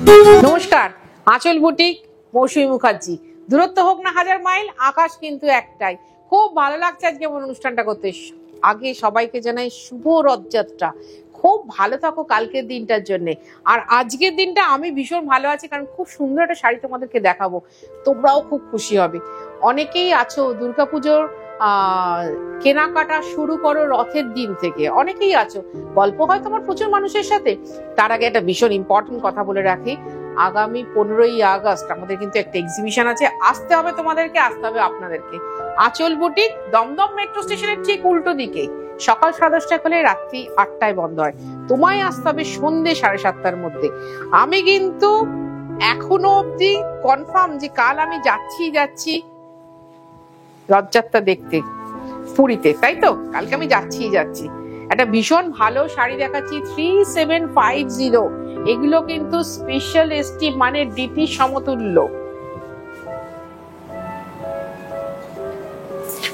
নমস্কার, আঁচল বুটিক, মৌসুমী মুখার্জি। দূরত্ব হোক না 1000 মাইল, আকাশ কিন্তু একটাই। খুব ভালো লাগছে আজকে আমার অনুষ্ঠানটা করতে। আগে সবাইকে জানাই শুভ রথযাত্রা। খুব ভালো থাকো কালকের দিনটার জন্য। আর আজকের দিনটা আমি ভীষণ ভালো আছি, কারণ খুব সুন্দর একটা শাড়ি তোমাদেরকে দেখাবো, তোমরাও খুব খুশি হবে। অনেকেই আছো দুর্গাপুজোর কেনাকাটা শুরু করো রথের দিন থেকে, অনেকেই আছো, গল্প হয় তোমার প্রচুর মানুষের সাথে। তার আগে একটা ভীষণ ইম্পর্টেন্ট কথা বলে রাখি, আগামী 15ই আগস্ট আমাদের কিন্তু একটা এক্সিবিশন আছে। আসতে হবে তোমাদেরকে, আসতে হবে আপনাদেরকে। আঁচল বুটিক দমদম মেট্রো স্টেশনের ঠিক উল্টো দিকে, সকাল 10:30 খুলে রাত্রি 8টায় বন্ধ হয়। তোমায় আসতে হবে সন্ধ্যে 7:30টার মধ্যে। আমি কিন্তু এখনো অব্দি কনফার্ম যে কাল আমি যাচ্ছি রথযাত্রা দেখতে পুরীতে, তাই তো? কালকে আমি যাচ্ছি। একটা ভীষণ ভালো শাড়ি দেখাচ্ছি 3750। এগুলো কিন্তু স্পেশাল এসটি মানে ডিটি সমতুল্য।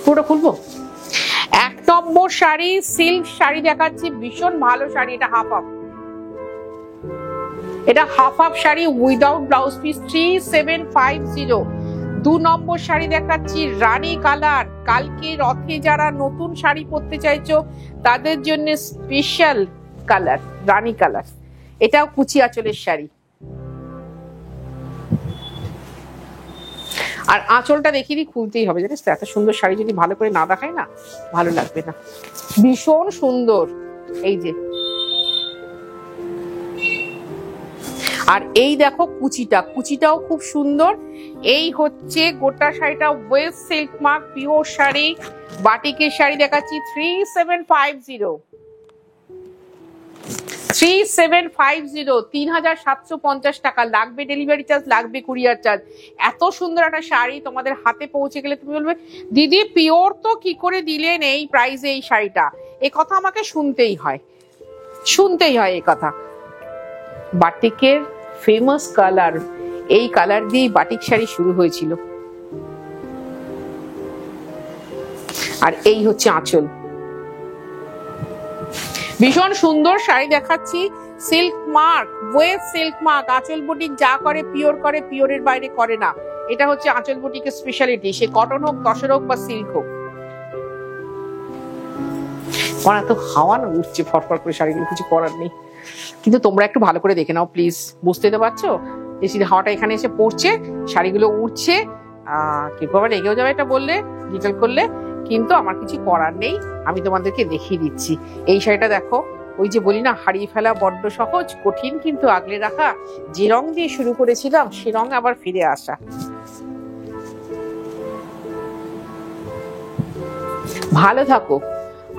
পুরো খুলবো। 1 নম্বর শাড়ি, সিল্ক শাড়ি দেখাচ্ছি, ভীষণ ভালো শাড়ি। এটা half sari without blouse piece, 3750। 2 নম্বর শাড়ি দেখাচ্ছি রানী কালার। কালকে রথে যারা নতুন শাড়ি পরতে চাইছো তাদের জন্য স্পেশাল কালার, রানী কালার। এটাও কুচি আঁচলের শাড়ি। আর আঁচলটা দেখিয়ে খুলতেই হবে, জানিস তো? এত সুন্দর শাড়ি যদি ভালো করে না দেখায় না, ভালো লাগবে না। ভীষণ সুন্দর। এই যে, আর এই দেখো কুচিটাও খুব সুন্দর। এই হচ্ছে গোটা শাড়িটা, West silk mark pure sari, বাটিকের শাড়ি দেখাচ্ছি 3750। 3750 টাকা লাগবে, ডেলিভারি চার্জ লাগবে, কুরিয়ার চার্জ। এত সুন্দর একটা শাড়ি তোমাদের হাতে পৌঁছে গেলে তুমি বলবে, দিদি পিওর তো কি করে দিলেন এই প্রাইসে এই শাড়িটা? এই কথা আমাকে শুনতেই হয় এই কথা। বাটিকের ফেমাস কালার, এই কালার দিয়ে বাটিক শাড়ি শুরু হয়েছিল। আর এই হচ্ছে আঁচল, ভীষণ সুন্দর শাড়ি দেখাচ্ছি। Silk mark, West silk mark. আঁচল বুটিক যা করে পিওর করে, পিওরের বাইরে করে না। এটা হচ্ছে আঁচল বুটিকের স্পেশালিটি, সে কটন হোক, তসর হোক বা সিল্ক হোক। আমার এত হাওয়া না উঠছে ফটফট করে, শাড়িগুলো কিছু করার নেই। কিন্তু তোমরা একটু ভালো করে দেখে নাও প্লিজ, বুঝতে তো পারছো? এসির হাওয়াটা এখানে এসে পড়ছে, শাড়িগুলো উঠছে। কেউ আবার রেগেও যাবে এটা বললে, ডিটেল করলে, কিন্তু আমার কিছু করার নেই। আমি তোমাদেরকে দেখিয়ে দিচ্ছি। এই শাড়িটা দেখো, ওই যে বলি না, হারিয়ে ফেলা বড্ড সহজ, কঠিন কিন্তু আগলে রাখা। যে রং দিয়ে শুরু করেছিলাম সে রং আবার ফিরে আসা। ভালো থাকো।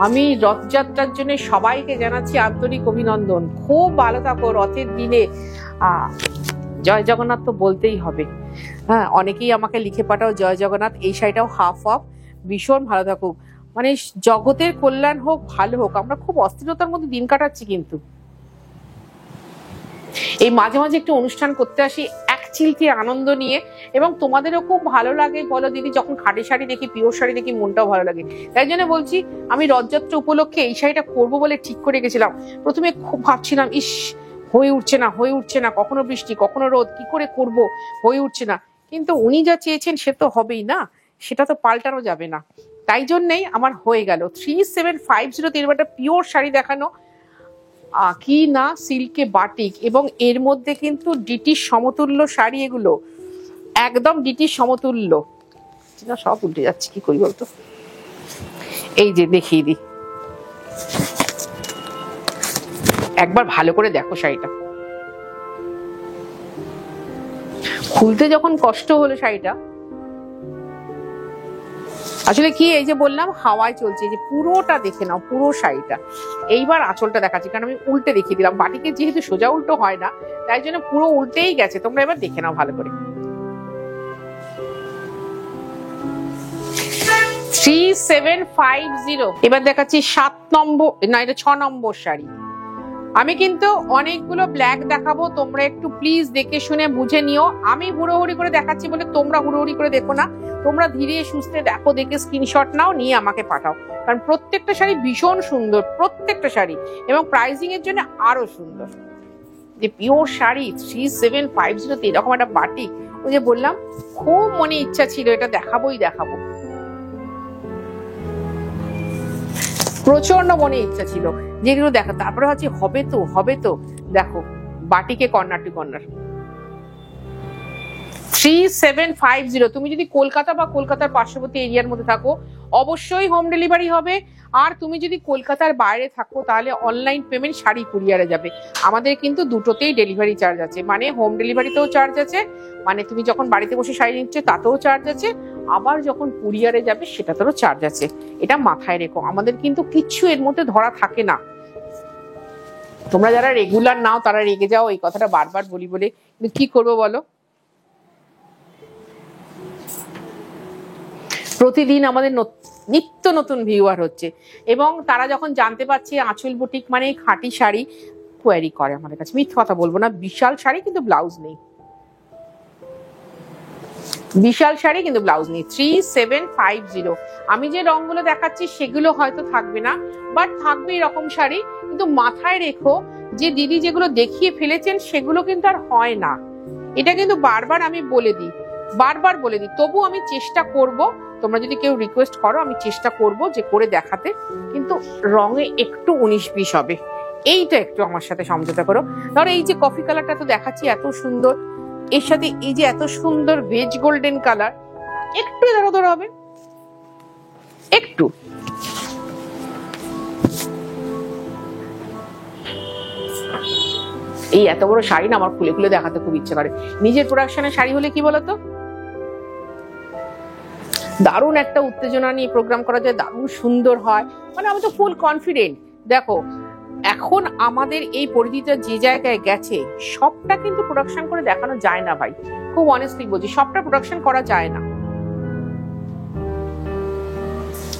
আমি রথযাত্রার জন্য সবাইকে জানাচ্ছি আন্তরিক অভিনন্দন। খুব ভালো থাকো রথের দিনে। জয় জগন্নাথ তো বলতেই হবে। হ্যাঁ, অনেকেই আমাকে লিখে পাঠাও জয় জগন্নাথ। এই শাড়িটাও হাফ, ভীষণ ভালো থাকুক। মানে জগতের কল্যাণ হোক, ভালো হোক। আমরা খুব অস্থিরতার মধ্যে দিন কাটাচ্ছি, কিন্তু এই মাঝে মাঝে একটু অনুষ্ঠান করতে আসি এক চিলতে আনন্দ নিয়ে, এবং তোমাদেরও খুব ভালো লাগে। বলো দিদি, যখন খাঁটি শাড়ি দেখি, পিওর শাড়ি দেখি, মনটাও ভালো লাগে। তাই জন্য বলছি, আমি রথযাত্রা উপলক্ষে এই শাড়িটা করবো বলে ঠিক করে গেছিলাম। প্রথমে খুব ভাবছিলাম, ইস হয়ে উঠছে না, কখনো বৃষ্টি কখনো রোদ, কি করে করব, হয়ে উঠছে না। কিন্তু উনি যা চেয়েছেন সে তো হবেই না, সেটা তো পাল্টানো যাবে না। তাই জন্যই আমার হয়ে গেল। 3750 একটা পিওর শাড়ি দেখানো, কি না সিল্কে বাটিক, এবং এর মধ্যে কিন্তু ডিটির সমতুল্য শাড়ি। এগুলো একদম ডিটির সমতুল্য। সব উল্টে যাচ্ছে, কি করি বলতো? এই যে দেখিয়ে দিই, একবার ভালো করে দেখো শাড়িটা। খুলতে যখন কষ্ট হলো শাড়িটা, আসলে কি, এই যে বললাম হাওয়ায় চলছে, যে পুরোটা দেখে নাও, পুরো শাড়িটা। এইবার আঁচলটা দেখাচ্ছি, কারণ আমি উল্টে দেখিয়ে দিলাম। বাটিকে যেহেতু সোজা উল্টো হয় না, তাই জন্য পুরো উল্টেই গেছে। তোমরা এবার দেখে নাও ভালো করে। 3750। এবার দেখাচ্ছি 7 নম্বর, না এটা 6 নম্বর শাড়ি। আমি কিন্তু অনেকগুলো ব্ল্যাক দেখাবো, তোমরা একটু প্লিজ দেখে শুনে বুঝে নিও। আমি হুড়োহুড়ি করে দেখাচ্ছি বলে তোমরা হুড়োহুড়ি করে দেখো না, তোমরা ধীরে সুস্থে দেখো, দেখে স্ক্রিনশট নাও, নিয়ে আমাকে পাঠাও। কারণ প্রত্যেকটা শাড়ি ভীষণ সুন্দর, প্রত্যেকটা শাড়ি, এবং প্রাইসিং এর জন্য আরো সুন্দর। যে পিওর শাড়ি 3750 এরকম একটা বাটিক, ওই যে বললাম খুব মনে ইচ্ছা ছিল এটা দেখাবোই দেখাবো, প্রচন্ড মনে ইচ্ছা ছিল যেগুলো দেখা। তারপরে হচ্ছে হবে তো দেখো বাটিকে কর্নার টু কর্নার 3750। তুমি যদি কলকাতা বা কলকাতার পার্শ্ববর্তী এরিয়ার মধ্যে থাকো অবশ্যই হোম ডেলিভারি হবে। আর তুমি যদি কলকাতার বাইরে থাকো তাহলে অনলাইন পেমেন্ট, শাড়ি কুরিয়ারে যাবে। আমাদের কিন্তু দুটোতেই ডেলিভারি চার্জ আছে, মানে হোম ডেলিভারিতেও চার্জ আছে, মানে তুমি যখন বাড়িতে বসে শাড়ি নিচ্ছ তাতেও চার্জ আছে, আবার যখন কুরিয়ারে যাবে সেটাতেও চার্জ আছে। এটা মাথায় রেখো, আমাদের কিন্তু কিচ্ছু এর মধ্যে ধরা থাকে না। তোমরা যারা রেগুলার নাও তারা রেগে যাও এই কথাটা বারবার বলি বলে, কিন্তু কি করবো বলো, প্রতিদিন আমাদের নিত্য নতুন ভিউয়ার হচ্ছে, এবং তারা যখন জানতে পারছে আঁচল বুটিক মানে খাঁটি শাড়ি, কোয়ারি করে আমাদের কাছে। মিথ্যে কথা বলবো না, বিশাল শাড়ি কিন্তু ব্লাউজ নেই, বিশাল শাড়ি কিন্তু ব্লাউজ নেই। 3750। আমি যে রংগুলো দেখাচ্ছি সেগুলো হয়তো থাকবে না, বাট থাকবে এরকম শাড়ি। কিন্তু মাথায় রেখো যে দিদি যেগুলো দেখিয়ে ফেলেছেন সেগুলো কিন্তু আর হয় না, এটা কিন্তু বারবার আমি বলে দিই, তবু আমি চেষ্টা করব, তোমরা যদি কেউ রিকোয়েস্ট করো আমি চেষ্টা করব যে করে দেখাতে, কিন্তু রঙে একটু 19-20 হবে, এইটা একটু আমার সাথে সমঝোতা করো। ধরো এই যে কফি কালারটা তো দেখাচ্ছি এত সুন্দর, এর সাথে এই যে এত সুন্দর ভেজ গোল্ডেন কালার, একটু ধরো হবে, একটু। এই এত বড় শাড়ি না আমার খুলে খুলে দেখাতে খুব ইচ্ছে করে। নিজের প্রোডাকশনের শাড়ি হলে কি বলতো, দারুণ একটা উত্তেজনা নিয়ে প্রোগ্রাম করা যায়, দারুণ সুন্দর হয়, মানে আমি তো ফুল কনফিডেন্ট। দেখো এখন আমাদের এই পরিধিটা যে জায়গায় গেছে সবটা কিন্তু প্রোডাকশন করে দেখানো যায় না ভাই, খুব অনেস্টলি বলছি, সবটা প্রোডাকশন করা যায় না,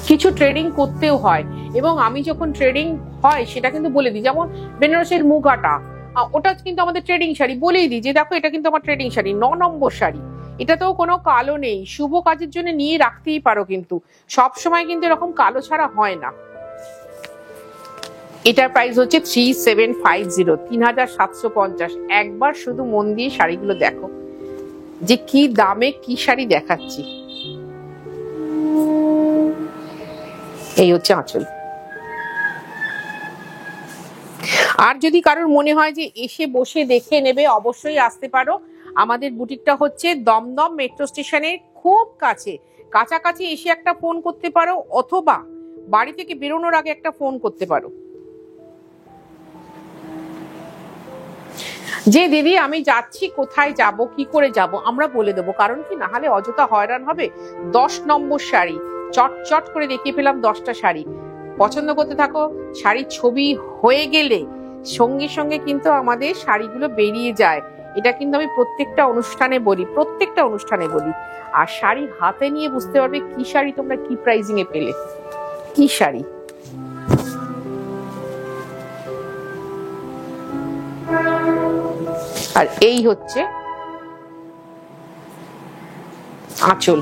কিছু ট্রেডিং করতেও হয়। এবং আমি যখন ট্রেডিং হয় সেটা কিন্তু বলে দিই, যেমন বেনারসের মুগাটা, ওটা কিন্তু আমাদের ট্রেডিং শাড়ি, বলেই দিই যে দেখো এটা কিন্তু আমার ট্রেডিং শাড়ি, 9 নম্বর শাড়ি, এটাতেও কোনো কালো নেই, শুভ কাজের জন্য নিয়ে রাখতেই পারো, কিন্তু সব সময় কিন্তু এরকম কালো ছাড়া হয় না। এটার প্রাইস হচ্ছে 3750, 3750। একবার শুধু মন দিয়ে শাড়িগুলো দেখো যে কি দামে কি শাড়ি দেখাচ্ছি। এই হচ্ছে আঁচল। আর যদি কারোর মনে হয় যে এসে বসে দেখে নেবে, অবশ্যই আসতে পারো। আমাদের বুটিকটা হচ্ছে দমদম মেট্রো স্টেশনের খুব কাছে, কাছাকাছি এসে একটা ফোন করতে পারো, অথবা বাড়ি থেকে বেরোনোর আগে একটা ফোন করতে পারো যে দিদি আমি যাচ্ছি, কোথায় যাব, কি করে যাব, আমরা বলে দেবো। কারণ কি, না হলে অযথা হয়রান হবে। 10 নম্বর শাড়ি চট করে দেখিয়ে পেলাম 10টা শাড়ি, পছন্দ করতে থাকো। শাড়ির ছবি হয়ে গেলে সঙ্গে সঙ্গে কিন্তু আমাদের শাড়িগুলো বেরিয়ে যায়, এটা কিন্তু আমি প্রত্যেকটা অনুষ্ঠানে বলি। আর শাড়ি হাতে নিয়ে বুঝতে পারবে কি শাড়ি তোমরা কি প্রাইজিং এ পেলে, কি শাড়ি। আর এই হচ্ছে আঁচল।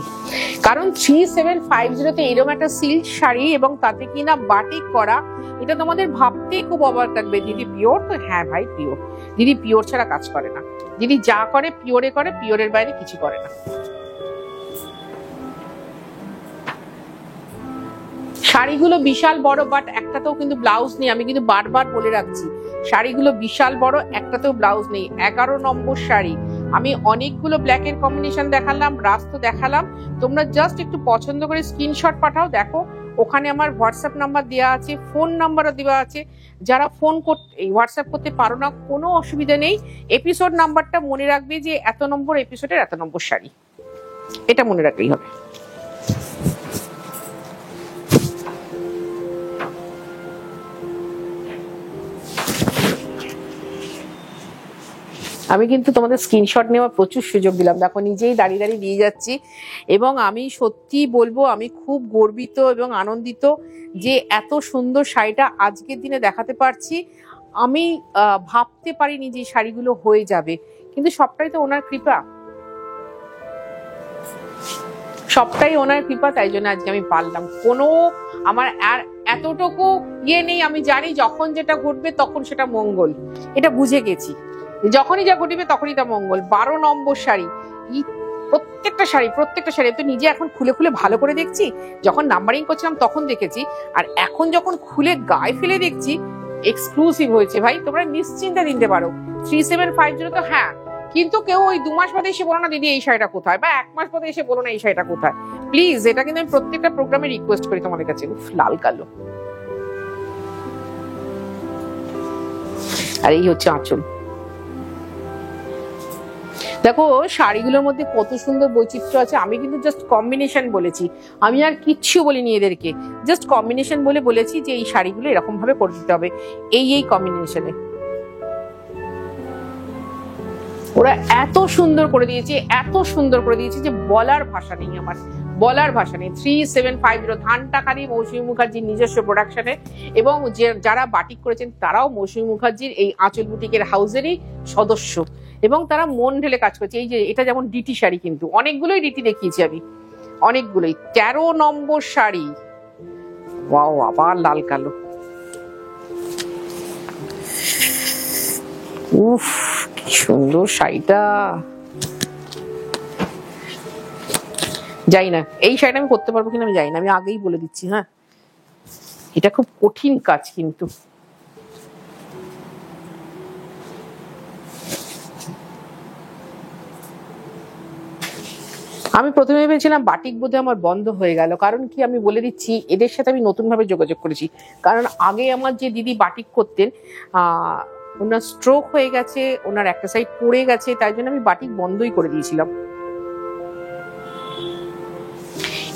কারণ 3750-তে এরকম একটা সিল্ক শাড়ি এবং তাতে কিনা বাটিক করা, এটা তোমাদের ভাবতে খুব অবাক লাগবে। দিদি পিওর? তো হ্যাঁ ভাই পিওর। দিদি পিওর ছাড়া কাজ করে না, দিদি যা করে পিওরে করে, পিওরের বাইরে কিছু করে না। শাড়িগুলো বিশাল বড়, বাট একটাতেও কিন্তু ব্লাউজ নেই, আমি কিন্তু বারবার বলে রাখছি, শাড়িগুলো বিশাল বড়, একটাতেও ব্লাউজ নেই। 11 নম্বর শাড়ি, আমি অনেকগুলো ব্ল্যাকের কম্বিনেশন দেখালাম, রাস্ত দেখালাম, তোমরা জাস্ট একটু পছন্দ করে স্ক্রিনশট পাঠাও। দেখো ওখানে আমার হোয়াটসঅ্যাপ নাম্বার দেওয়া আছে, ফোন নাম্বারও দেওয়া আছে। যারা ফোন করতে হোয়াটসঅ্যাপ করতে পারো না, কোনো অসুবিধা নেই, এপিসোড নাম্বারটা মনে রাখবে যে এত নম্বর এপিসোডের এত নম্বর শাড়ি, এটা মনে রাখলেই হবে। আমি কিন্তু তোমাদের স্ক্রিনশট নেওয়ার প্রচুর সুযোগ দিলাম, দেখো নিজেই দাঁড়িয়ে দাঁড়িয়ে দিয়ে যাচ্ছি। এবং আমি সত্যি বলবো আমি খুব গর্বিত এবং আনন্দিত যে এত সুন্দর শাড়িটা আজকের দিনে দেখাতে পারছি। আমি ভাবতে পারিনি যে শাড়িগুলো হয়ে যাবে, কিন্তু সবটাই তো ওনার কৃপা, তাই জন্য আজকে আমি পারলাম। কোনো আমার আর এতটুকু ইয়ে নেই, আমি জানি যখন যেটা ঘটবে তখন সেটা মঙ্গল, এটা বুঝে গেছি। যখনই যা ঘটিবে তখনই তা মঙ্গল। 12 নম্বর শাড়ি, প্রত্যেকটা শাড়ি তো নিজে এখন খুলে খুলে ভালো করে দেখছি, যখন নাম্বারিং করছিলাম তখন দেখেছি, আর এখন যখন খুলে গায়ে ফেলে দেখছি এক্সক্লুসিভ হয়েছে ভাই, তোমরা নিশ্চিন্তে নিতে পারো। 3750 তো হ্যাঁ, কিন্তু কেউ ওই 2 মাস বাদে এসে বলো না দিদি এই শাড়িটা কোথায়, বা 1 মাস বাদে এসে বলো না এই শাড়িটা কোথায়, প্লিজ। এটা কিন্তু আমি প্রত্যেকটা প্রোগ্রামে রিকোয়েস্ট করি তোমাদের কাছে। লাল কালো, আর এই হচ্ছে আঁচল। দেখো শাড়িগুলোর মধ্যে কত সুন্দর বৈচিত্র্য আছে। আমি কিন্তু জাস্ট কম্বিনেশন বলেছি, আমি আর কিচ্ছু বলিনি এদেরকে, জাস্ট কম্বিনেশন বলেছি যে এই শাড়িগুলো এরকম ভাবে করে দিতে হবে, এই কম্বিনেশনে। ওরা এত সুন্দর করে দিয়েছে যে বলার ভাষা নেই, আমার বলার ভাষা নেই। 3750 ধানটাকারি মৌসুমী মুখার্জির নিজস্ব প্রোডাকশনে, এবং যারা বাটিক করেছেন তারাও মৌসুমী মুখার্জির এই আঁচল বুটিকের হাউসেরই সদস্য, এবং তারা মন ঢেলে কাজ করছে। এই যে এটা যেমন ডিটি শাড়ি, কিন্তু অনেকগুলোই ডিটি দেখিয়েছি আমি, অনেকগুলোই। 13 নম্বর শাড়ি, ওয়াও, আবার লাল কালো, উফ কি সুন্দর শাড়িটা। যাই না এই শাড়িটা আমি করতে পারবো কিনা আমি জানি না, আমি আগেই বলে দিচ্ছি। হ্যাঁ, এটা খুব কঠিন কাজ, কিন্তু আমি প্রথমে ভেবেছিলাম বাটিক বোধহয় আমার বন্ধ হয়ে গেল, কারণ কি আমি বলে দিচ্ছি, এদের সাথে আমি নতুন ভাবে যোগাযোগ করেছি। কারণ আগে আমার যে দিদি বাটিক করতেন, ওনার স্ট্রোক হয়ে গেছে, ওনার একটা সাইড পড়ে গেছে, তাই জন্য আমি বাটিক বন্ধই করে দিয়েছিলাম।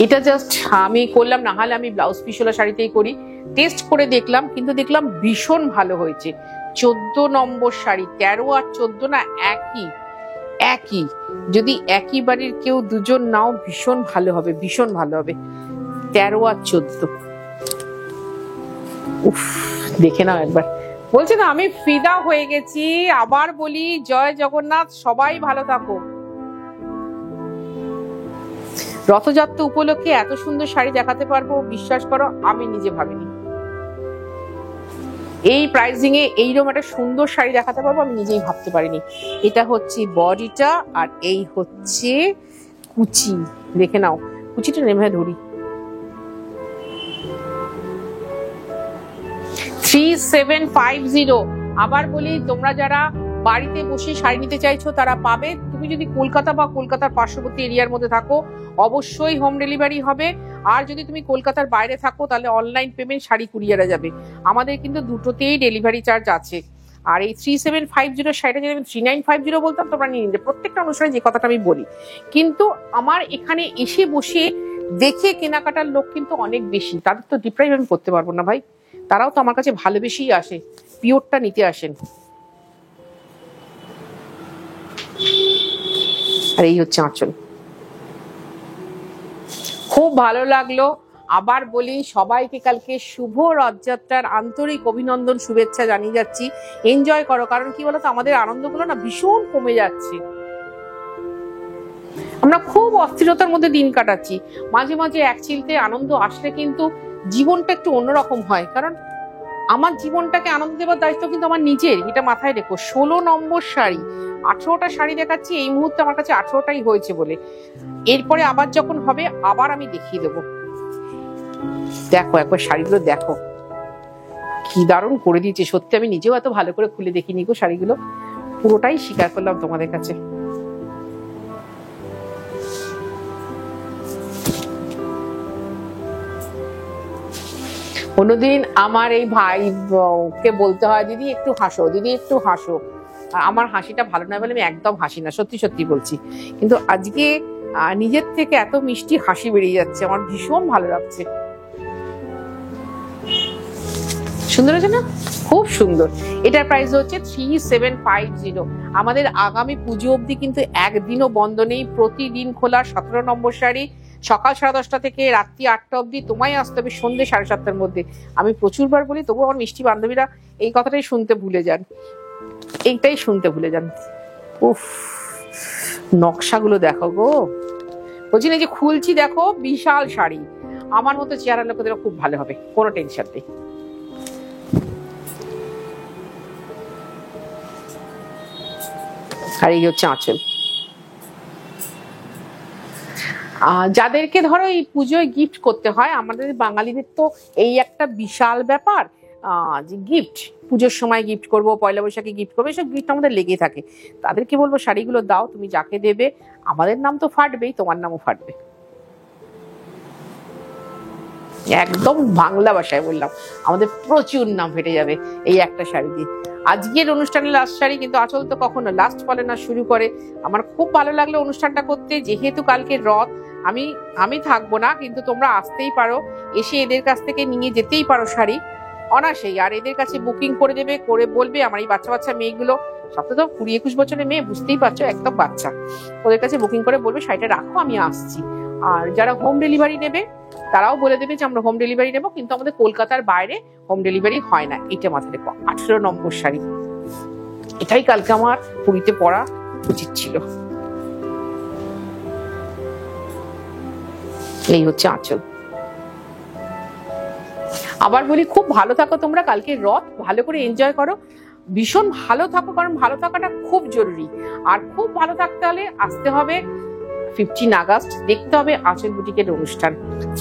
এটা জাস্ট আমি করলাম, না হলে আমি ব্লাউজ পিসওয়ালা শাড়িতেই করি। টেস্ট করে দেখলাম, কিন্তু দেখলাম ভীষণ ভালো হয়েছে। 14 নম্বর শাড়ি, 13 আর 14 না একই, যদি একই বাড়ির কেউ দুজন নাও ভীষণ ভালো হবে, ভীষণ ভালো হবে। 13 আর 14, উফ দেখে নাও একবার। বলছি না আমি ফিদা হয়ে গেছি। আবার বলি জয় জগন্নাথ, সবাই ভালো থাকো। রথযাত্রা উপলক্ষে এত সুন্দর শাড়ি দেখাতে পারবো বিশ্বাস করো আমি নিজে ভাবিনি। এই প্রাইসিং এ এইরকম একটা সুন্দর শাড়ি দেখাতে পারবো আমি নিজেই ভাবতে পারিনি। এটা হচ্ছে বডিটা, আর এই হচ্ছে কুচি। দেখে নাও কুচিটা, নেমে ধরি। 3750। আবার বলি, তোমরা যারা বাড়িতে বসে শাড়ি নিতে চাইছো তারা পাবে। তুমি যদি কলকাতা বা কলকাতার পার্শ্ববর্তী এরিয়ার মধ্যে থাকো অবশ্যই হোম ডেলিভারি হবে, আর যদি তুমি কলকাতার বাইরে থাকো তাহলে অনলাইন পেমেন্ট, শাড়ি কুরিয়ারে যাবে। আমাদের কিন্তু দুটোতেই ডেলিভারি চার্জ আছে। আর এই 3750 শাড়িটা যদি আমি 3950 বলতাম তোমরা নিয়ে নিতে, প্রত্যেকটা অনুষ্ঠানে যে কথাটা আমি বলি। কিন্তু আমার এখানে এসে বসে দেখে কেনাকাটার লোক কিন্তু অনেক বেশি, তাদের তো ডিপ্রাইভ আমি করতে পারবো না ভাই, তারাও তো আমার কাছে ভালোবেসেই আসে, পিওরটা নিতে আসেন। আর এই হচ্ছে আঁচল, খুব ভালো লাগলো। আবার বলি সবাইকে কালকে শুভ রথযাত্রার আন্তরিক অভিনন্দন, শুভেচ্ছা জানিয়ে যাচ্ছি। এনজয় করো, কারণ কি বলতো আমাদের আনন্দগুলো না ভীষণ কমে যাচ্ছে, আমরা খুব অস্থিরতার মধ্যে দিন কাটাচ্ছি। মাঝে মাঝে এক চিলতে আনন্দ আসলে কিন্তু জীবনটা একটু অন্যরকম হয়, কারণ আমার জীবনটাকে আনন্দ দেওয়ার দায়িত্ব কিন্তু আমার নিজের, এটা মাথায় রেখো। 16 নম্বর শাড়ি, 18টা শাড়ি দেখাচ্ছি এই মুহূর্তে, আমার কাছে 18টাই হয়েছে বলে, এরপরে আবার যখন হবে আবার আমি দেখিয়ে দেবো। দেখো একবার শাড়িগুলো দেখো, কি দারুণ করে দিয়েছে সত্যি। আমি নিজেও এত ভালো করে খুলে দেখিনি গো শাড়িগুলো, পুরোটাই স্বীকার করলাম তোমাদের কাছে। কোনোদিন আমার এই ভাইকে বলতে হয় দিদি একটু হাসো, দিদি একটু হাসো। আমার হাসিটা ভালো নয় বলে আমি একদম হাসি না, সত্যি সত্যি বলছি। কিন্তু আজকে নিজের থেকে এত মিষ্টি হাসি বেরিয়ে যাচ্ছে, আমার ভীষণ ভালো লাগছে। সুন্দর আছে না, খুব সুন্দর। এটার প্রাইস হচ্ছে 3750। আমাদের আগামী পুজো অবধি কিন্তু একদিনও বন্ধ নেই, প্রতিদিন খোলা। 17 নম্বর শাড়ি সকাল 10:30 থেকে রাত্রি 8টা অবধি। তোমায় আসতে হবে সন্ধ্যে 7:30টার মধ্যে। আমি প্রচুরবার বলি, তবু আমার মিষ্টি বান্ধবীরা এই কথাটাই শুনতে ভুলে যান, এইটাই শুনতে ভুলে যান। উফ নকশাগুলো দেখো গো, বলছি না যে খুলছি দেখো, বিশাল শাড়ি। আমার মতো চেহারা লোকেদের খুব ভালো হবে, কোনো টেনশন নেই। আর এই হচ্ছে আঁচল। যাদেরকে ধরো এই পুজোয় গিফট করতে হয়, আমাদের বাঙালিদের তো এই একটা বিশাল ব্যাপার যে গিফট, পুজোর সময় গিফট করব, পয়লা বৈশাখে গিফট করবো, এসব গিফট আমাদের লেগে থাকে। তাদেরকে বলবো শাড়িগুলো দাও, তুমি যাকে দেবে আমাদের নাম তো ফাটবেই, তোমার নামও ফাটবে। একদম বাংলা ভাষায় বললাম, আমাদের প্রচুর নাম ফেটে যাবে এই একটা শাড়ি দিয়ে। আজকের অনুষ্ঠানের লাস্ট শাড়ি, কিন্তু আঁচল তো কখনো লাস্ট বলে না, শুরু করে। আমার খুব ভালো লাগলো অনুষ্ঠানটা করতে, যেহেতু কালকে রথ, আমি থাকবো না, কিন্তু তোমরা আসতেই পারো, এসে এদের কাছ থেকে নিয়ে যেতেই পারো শাড়ি অনাসেই। আর এদের কাছে বুকিং করে দেবে, করে বলবে আমার এই বাচ্চা বাচ্চা মেয়েগুলো, সব তো 20-21 বছরের মেয়ে, বুঝতেই পারছো, একদম বাচ্চা, ওদের কাছে বুকিং করে বলবে শাড়িটা রাখো, আমি আসছি। আর যারা হোম ডেলিভারি নেবে তারাও বলে দেবে যে আমরা হোম ডেলিভারি নেবো, কিন্তু আমাদের কলকাতার বাইরে হোম ডেলিভারি হয় না। এটা মাথায় রেখো। 18 নম্বর শাড়ি, এটাই কালকে আমার পুরীতে পরা উচিত ছিল। এই হচ্ছে আঁচল। আবার বলি, খুব ভালো থাকো তোমরা, কালকে রথ ভালো করে এনজয় করো, ভীষণ ভালো থাকো, কারণ ভালো থাকাটা খুব জরুরি। আর খুব ভালো থাকতে হলে আসতে হবে 15 আগস্ট, দেখতে হবে আঁচল বুটিকের অনুষ্ঠান।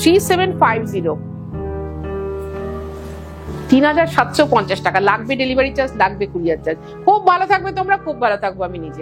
3750, 3750 টাকা লাগবে, ডেলিভারি চার্জ লাগবে, কুরিয়ার চার্জ। খুব ভালো থাকবে তোমরা, খুব ভালো থাকবো আমি নিজে।